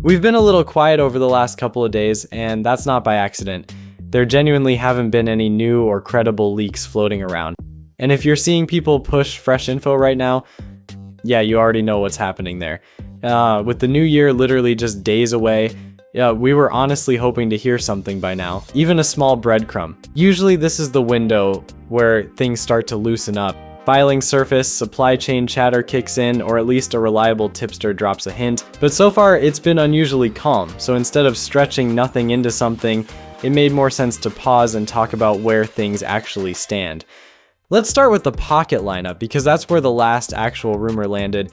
We've been a little quiet over the last couple of days, and that's not by accident. There genuinely haven't been any new or credible leaks floating around. And if you're seeing people push fresh info right now, yeah, you already know what's happening there. With the new year literally just days away, we were honestly hoping to hear something by now, even a small breadcrumb. Usually this is the window where things start to loosen up. Filings surface, supply chain chatter kicks in, or at least a reliable tipster drops a hint. But so far it's been unusually calm, so instead of stretching nothing into something, it made more sense to pause and talk about where things actually stand. Let's start with the Pocket lineup, because that's where the last actual rumor landed.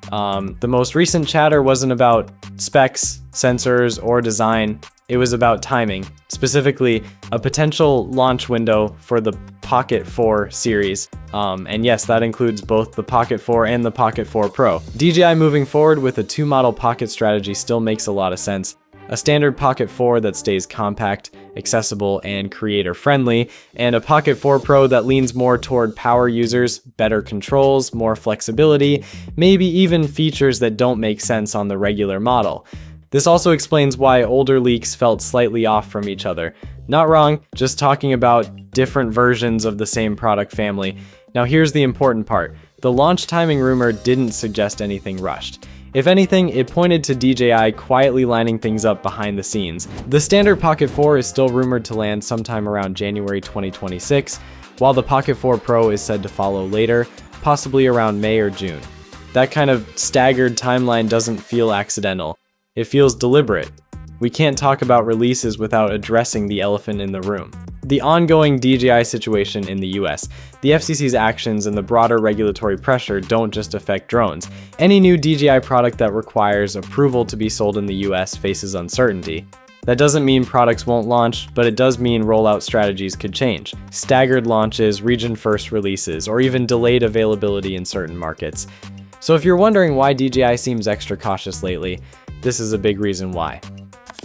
The most recent chatter wasn't about specs, sensors, or design. It was about timing, specifically a potential launch window for the Pocket 4 series. And yes, that includes both the Pocket 4 and the Pocket 4 Pro. DJI moving forward with a two-model Pocket strategy still makes a lot of sense. A standard Pocket 4 that stays compact, accessible, and creator-friendly, and a Pocket 4 Pro that leans more toward power users, better controls, more flexibility, maybe even features that don't make sense on the regular model. This also explains why older leaks felt slightly off from each other. Not wrong, just talking about different versions of the same product family. Now here's the important part. The launch timing rumor didn't suggest anything rushed. If anything, it pointed to DJI quietly lining things up behind the scenes. The standard Pocket 4 is still rumored to land sometime around January 2026, while the Pocket 4 Pro is said to follow later, possibly around May or June. That kind of staggered timeline doesn't feel accidental. It feels deliberate. We can't talk about releases without addressing the elephant in the room. The ongoing DJI situation in the US. The FCC's actions and the broader regulatory pressure don't just affect drones. Any new DJI product that requires approval to be sold in the US faces uncertainty. That doesn't mean products won't launch, but it does mean rollout strategies could change. Staggered launches, region-first releases, or even delayed availability in certain markets. So if you're wondering why DJI seems extra cautious lately, this is a big reason why.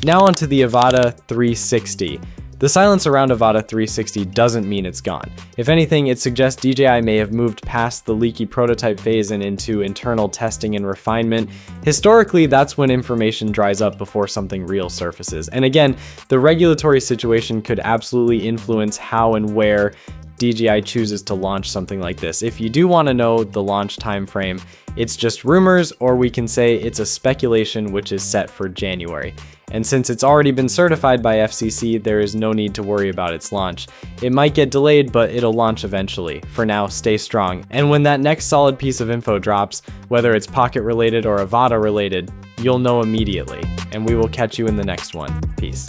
Now onto the Avata 360. The silence around Avata 360 doesn't mean it's gone. If anything, it suggests DJI may have moved past the leaky prototype phase and into internal testing and refinement. Historically, that's when information dries up before something real surfaces. And again, the regulatory situation could absolutely influence how and where DJI chooses to launch something like this. If you do want to know the launch time frame, it's just rumors, or we can say it's a speculation which is set for January. And since it's already been certified by FCC, there is no need to worry about its launch. It might get delayed, but it'll launch eventually. For now, stay strong. And when that next solid piece of info drops, whether it's Pocket related or Avata related, you'll know immediately. And we will catch you in the next one. Peace.